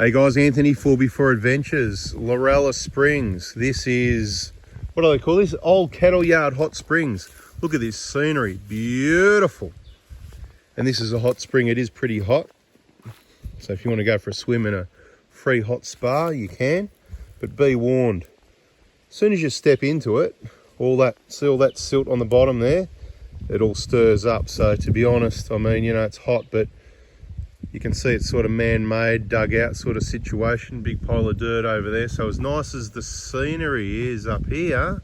Hey guys, Anthony, 4x4 Adventures, LORELLA Springs. This is, what do they call this? Old Cattle Yard Hot Springs. Look at this scenery, beautiful. And this is a hot spring, it is pretty hot. So if you want to go for a swim in a free hot spa, you can. But be warned, as soon as you step into it, see all that silt on the bottom there, it all stirs up. So to be honest, I mean, you know, it's hot, but you can see it's sort of man-made, dug out sort of situation, big pile of dirt over there. So as nice as the scenery is up here,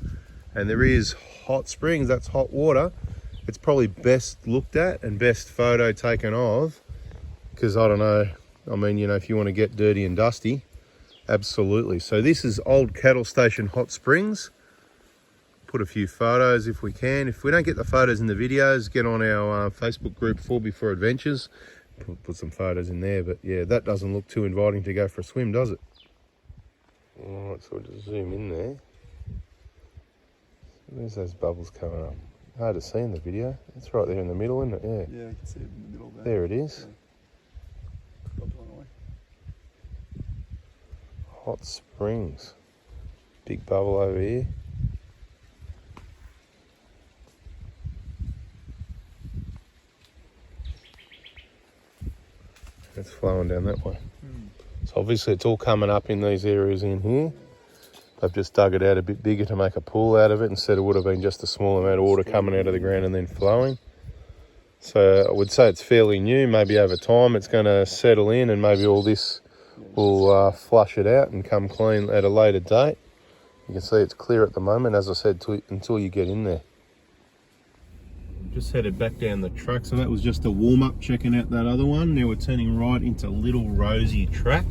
and there is hot springs, that's hot water, it's probably best looked at and best photo taken of, because I don't know, I mean, you know, if you want to get dirty and dusty, absolutely. So this is Old Cattle Station Hot Springs. Put a few photos if we can. If we don't get the photos in the videos, get on our Facebook group 4x4 Adventures. Put some photos in there, but yeah, that doesn't look too inviting to go for a swim, does it? All right, so we'll just zoom in there. There's those bubbles coming up. Hard to see in the video. It's right there in the middle, isn't it? Yeah. Yeah, I can see it in the middle there. There it is. Yeah. Away. Hot Springs. Big bubble over here. It's flowing down that way. So obviously it's all coming up in these areas in here. I've just dug it out a bit bigger to make a pool out of it, instead it would have been just a small amount of water coming out of the ground and then flowing. So I would say it's fairly new. Maybe over time it's going to settle in and maybe all this will flush it out and come clean at a later date. You can see it's clear at the moment, as I said, until you get in there. Just headed back down the track, so that was just a warm-up checking out that other one. Now we're turning right into Little Rosie track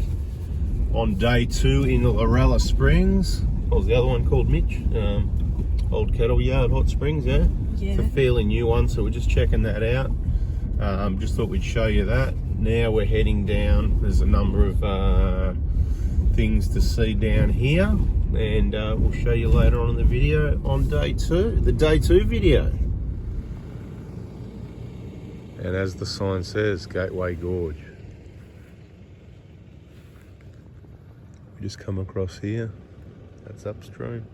on day 2 in LORELLA Springs. What was the other one called, Mitch? Old Cattle Yard Hot Springs, yeah? Yeah. It's a fairly new one, so we're just checking that out. Just thought we'd show you that. Now we're heading down. There's a number of things to see down here, and we'll show you later on in the video on day 2, the day 2 video. And as the sign says, Gateway Gorge. We just come across here, that's upstream.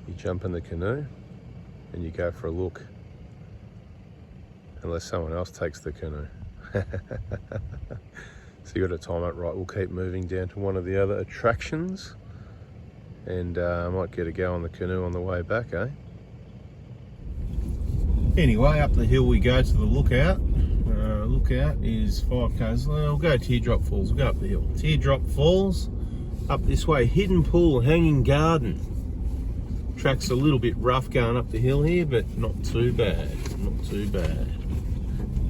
You jump in the canoe and you go for a look, unless someone else takes the canoe. So you got to time it right. We'll keep moving down to one of the other attractions, and I might get a go on the canoe on the way back, eh? Anyway, up the hill we go to the lookout. Lookout is 5 k's. We'll go Teardrop Falls. We'll go up the hill. Teardrop Falls, up this way. Hidden pool, hanging garden. Track's a little bit rough going up the hill here, but not too bad. Not too bad.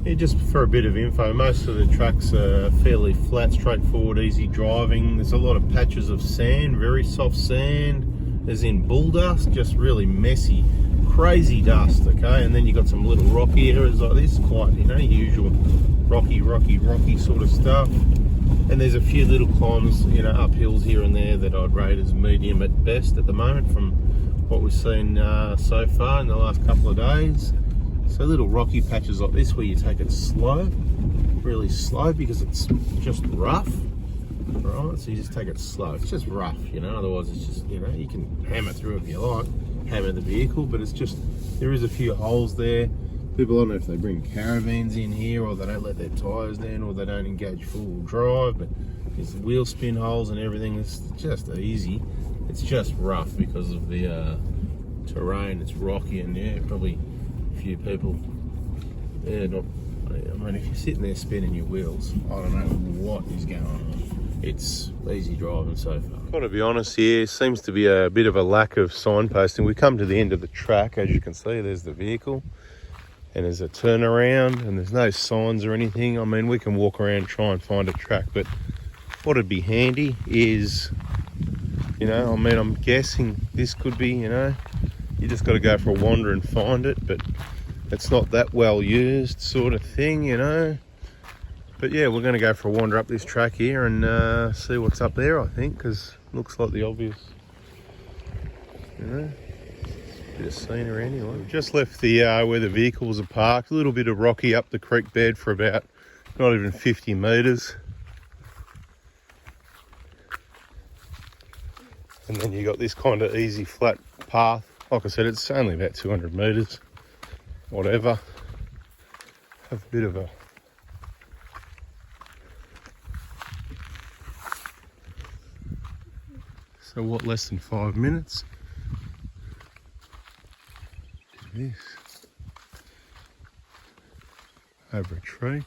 Yeah, just for a bit of info, most of the tracks are fairly flat, straightforward, easy driving. There's a lot of patches of sand, very soft sand, as in bull dust, just really messy, crazy dust, okay? And then you've got some little rocky areas like this, quite, you know, usual rocky sort of stuff. And there's a few little climbs, you know, up hills here and there that I'd rate as medium at best at the moment from what we've seen so far in the last couple of days. So little rocky patches like this where you take it slow, really slow, because it's just rough, right? So you just take it slow. It's just rough, you know, otherwise it's just, you know, you can hammer through if you like, hammer the vehicle, but it's just, there is a few holes there. People, I don't know if they bring caravans in here, or they don't let their tyres down, or they don't engage four-wheel drive, but there's wheel spin holes and everything. It's just easy. It's just rough because of the terrain. It's rocky, and yeah, probably few people, yeah, not, I mean, if you're sitting there spinning your wheels, I don't know what is going on. It's easy driving so far. Got to be honest here, seems to be a bit of a lack of signposting. We come to the end of the track, as you can see, there's the vehicle, and there's a turnaround, and there's no signs or anything. I mean, we can walk around and try and find a track, but what'd be handy is, you know, I mean, I'm guessing this could be, you know, you just got to go for a wander and find it, but it's not that well used sort of thing, you know. But yeah, we're going to go for a wander up this track here and see what's up there, I think, because it looks like the obvious, you know. Bit of scenery anyway. We've just left the where the vehicles are parked. A little bit of rocky up the creek bed for about not even 50 metres. And then you got this kind of easy flat path. Like I said, it's only about 200 metres, whatever. Have a bit of a so what, less than 5 minutes? This over a tree.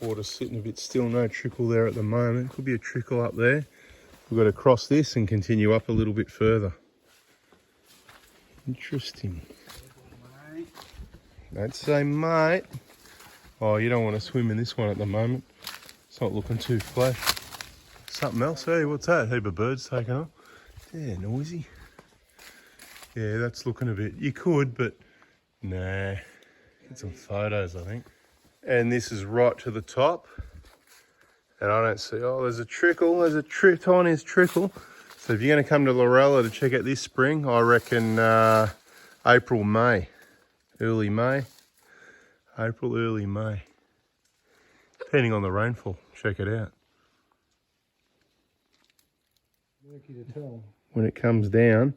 Water's sitting a bit still, no trickle there at the moment. Could be a trickle up there. We've got to cross this and continue up a little bit further. Interesting. Don't say mate. Oh, you don't want to swim in this one at the moment. It's not looking too flash. Something else, hey, what's that? Heap of birds taking off. Yeah, noisy. Yeah, that's looking a bit, you could, but nah. Get some photos, I think. And this is right to the top. And I don't see, oh, there's a trickle, there's a tiniest trickle. So if you're going to come to Lorella to check out this spring, I reckon April, May. Early May. April, early May. Depending on the rainfall, check it out. When it comes down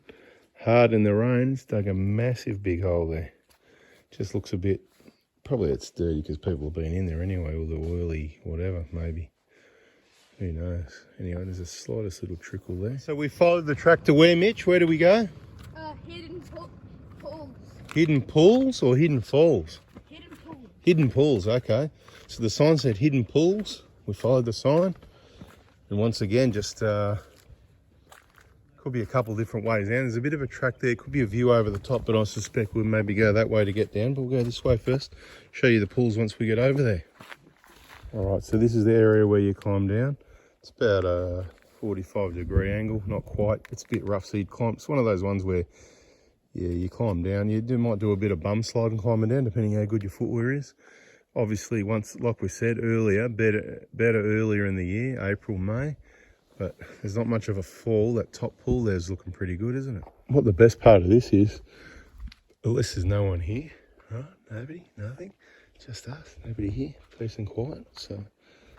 hard in the rain, it's dug a massive big hole there. Just looks a bit, probably it's dirty because people have been in there anyway, all the oily whatever, maybe. Who knows? Anyway, there's a slightest little trickle there. So we followed the track to where, Mitch? Where do we go? Hidden pools. Hidden pools or hidden falls? Hidden pools. Hidden pools, okay. So the sign said hidden pools. We followed the sign. And once again, just could be a couple different ways down. There's a bit of a track there. Could be a view over the top, but I suspect we'll maybe go that way to get down. But we'll go this way first. Show you the pools once we get over there. All right, so this is the area where you climb down. It's about a 45-degree angle, not quite. It's a bit rough, so you'd climb. It's one of those ones where, yeah, you climb down. You might do a bit of bum sliding climbing down, depending how good your footwear is. Obviously, once, like we said earlier, better earlier in the year, April, May. But there's not much of a fall. That top pool there's looking pretty good, isn't it? What the best part of this is, unless there's no one here, right? Nobody, nothing, just us, nobody here, peace and quiet. So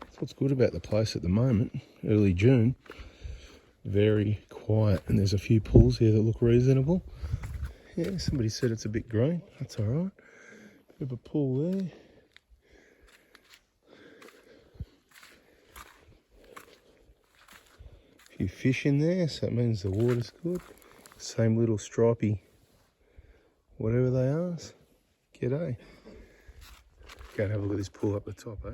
that's what's good about the place at the moment, early June. Very quiet, and there's a few pools here that look reasonable. Yeah, somebody said it's a bit green, that's all right. Bit of a pool there. Few fish in there, so that means the water's good. Same little stripy, whatever they are. G'day. Go and have a look at this pool up the top, eh?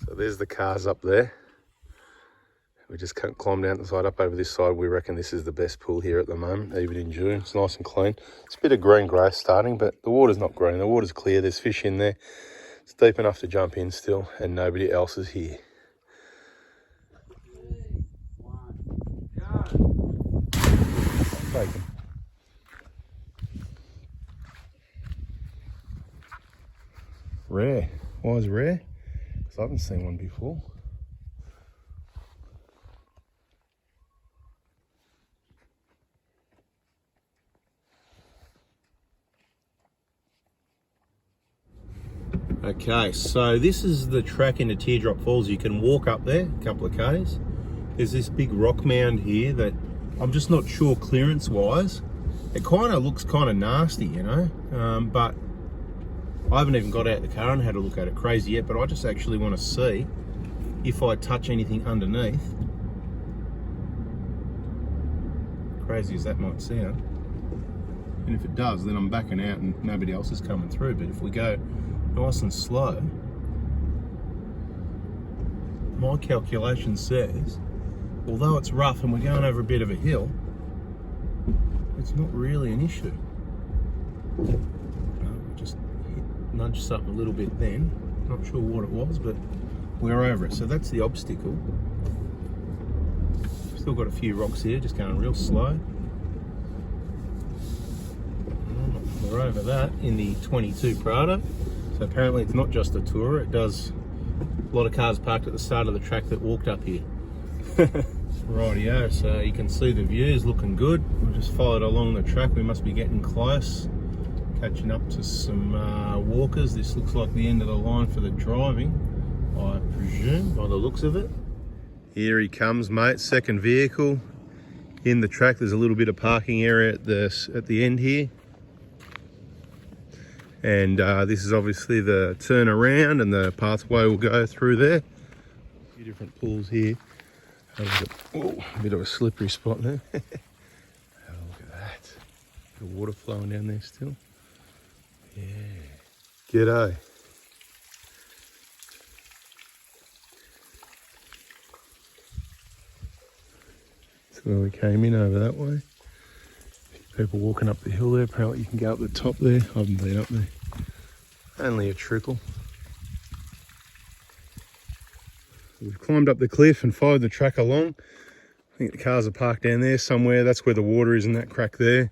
So there's the cars up there. We just can't climb down the side up over this side. We reckon this is the best pool here at the moment, even in June. It's nice and clean. It's a bit of green grass starting, but the water's not green. The water's clear. There's fish in there. It's deep enough to jump in still, and nobody else is here. Bacon. Rare. Why is rare? Because I haven't seen one before. Okay, so this is the track into Teardrop Falls. You can walk up there, a couple of k's. There's this big rock mound here that I'm just not sure clearance-wise. It kind of looks kind of nasty, you know, but I haven't even got out the car and had a look at it crazy yet, but I just actually want to see if I touch anything underneath. Crazy as that might sound. And if it does, then I'm backing out and nobody else is coming through. But if we go nice and slow, my calculation says, although it's rough and we're going over a bit of a hill, it's not really an issue. Just nudge something a little bit then. Not sure what it was, but we're over it. So that's the obstacle. Still got a few rocks here, just going real slow. We're over that in the 22 Prado. So apparently it's not just a tourer, it does a lot of cars parked at the start of the track that walked up here. Rightio, so you can see the views looking good. We've just followed along the track, we must be getting close. Catching up to some walkers. This looks like the end of the line for the driving, I presume, by the looks of it. Here he comes, mate, second vehicle in the track. There's a little bit of parking area at the end here. And this is obviously the turnaround and the pathway will go through there. A few different pools here. Oh, a bit of a slippery spot there. Have a look at that. The water flowing down there still. Yeah. G'day. That's where we came in, over that way. People walking up the hill there. Apparently you can go up the top there. I haven't been up there. Only a trickle. We've climbed up the cliff and followed the track along. I think the cars are parked down there somewhere. That's where the water is in that crack there.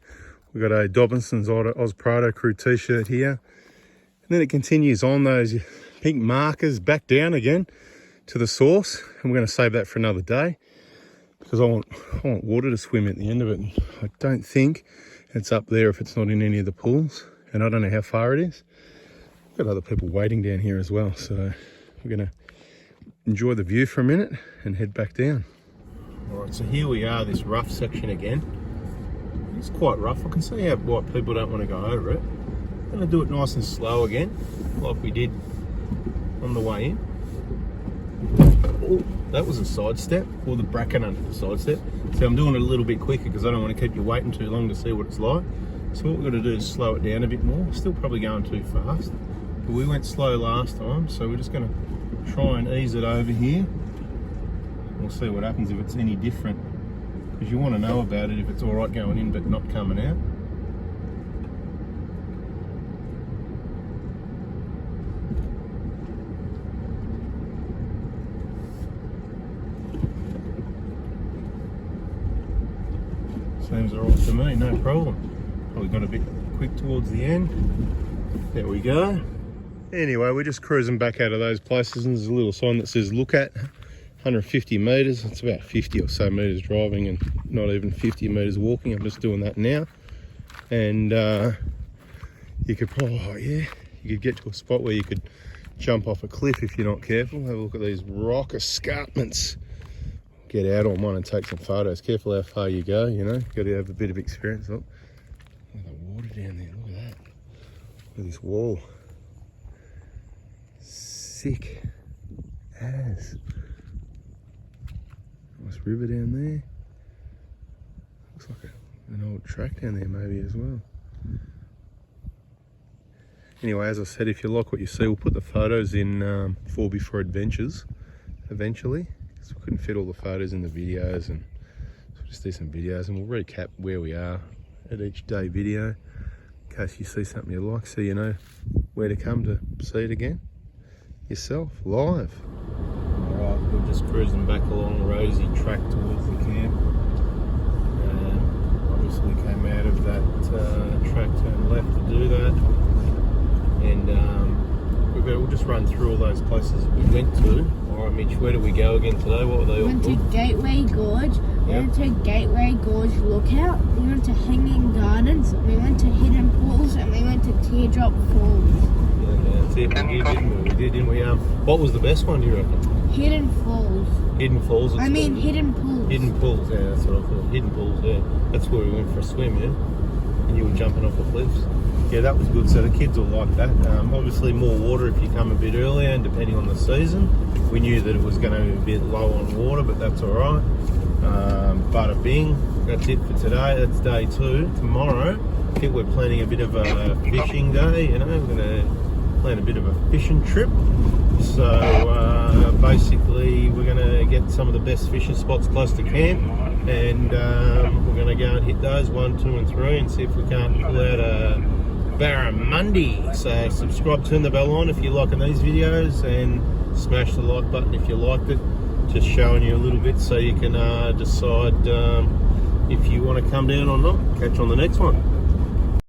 We've got a Dobinson's Oz Prado crew t-shirt here. And then it continues on those pink markers back down again to the source. And we're going to save that for another day because I want water to swim at the end of it. I don't think it's up there if it's not in any of the pools. And I don't know how far it is. We've got other people waiting down here as well. So we're going to enjoy the view for a minute and head back down. All right, so here we are, this rough section again. It's quite rough. I can see how why people don't want to go over it. I'm going to do it nice and slow again, like we did on the way in. Oh, that was a side step, or the bracket under the side step. So I'm doing it a little bit quicker because I don't want to keep you waiting too long to see what it's like. So what we've got to do is slow it down a bit more. Still probably going too fast, but we went slow last time, so we're just going to try and ease it over here. We'll see what happens if it's any different, because you want to know about it if it's all right going in but not coming out. Seems all right to me, no problem. Probably got a bit quick towards the end. There we go. Anyway, we're just cruising back out of those places and there's a little sign that says look at 150 metres. It's about 50 or so metres driving and not even 50 metres walking. I'm just doing that now. And you could probably, you could get to a spot where you could jump off a cliff if you're not careful. Have a look at these rock escarpments. Get out on one and take some photos. Careful how far you go, you know. Got to have a bit of experience. Look at the water down there, look at that. Look at this wall. Sick as. Nice river down there. Looks like an old track down there maybe as well. Anyway, as I said, if you like what you see, we'll put the photos in 4x4 Adventures eventually, because we couldn't fit all the photos in the videos, and so we'll just do some videos and we'll recap where we are at each day video in case you see something you like, so you know where to come to see it again yourself live. Alright, we're just cruising back along the rosy track towards the camp. Obviously came out of that track, turned left to do that, and we'll just run through all those places we went to. Alright Mitch, where did we go again today? What were they all We went called? to Gateway Gorge, we went to Gateway Gorge Lookout, we went to Hanging Gardens, we went to Hidden Pools, and we went to Teardrop Falls. Yeah, that's it. We did, didn't we? What was the best one, do you reckon? Hidden Falls. Hidden Falls? Hidden Pools. Hidden Pools, yeah, that's what I thought. Hidden Pools, yeah. That's where we went for a swim, yeah? And you were jumping off the cliffs. Yeah, that was good. So the kids will like that. Obviously more water if you come a bit earlier, and depending on the season. We knew that it was going to be a bit low on water, but that's all right. Bada bing. That's it for today. That's day 2. Tomorrow, I think we're planning a bit of a fishing day. You know, we're going to plan a bit of a fishing trip. So basically, we're going to get some of the best fishing spots close to camp, and we're going to go and hit those 1, 2, and 3, and see if we can't pull out a barramundi. So subscribe, turn the bell on if you're liking these videos, and smash the like button if you liked it. Just showing you a little bit so you can decide if you want to come down or not. Catch you on the next one.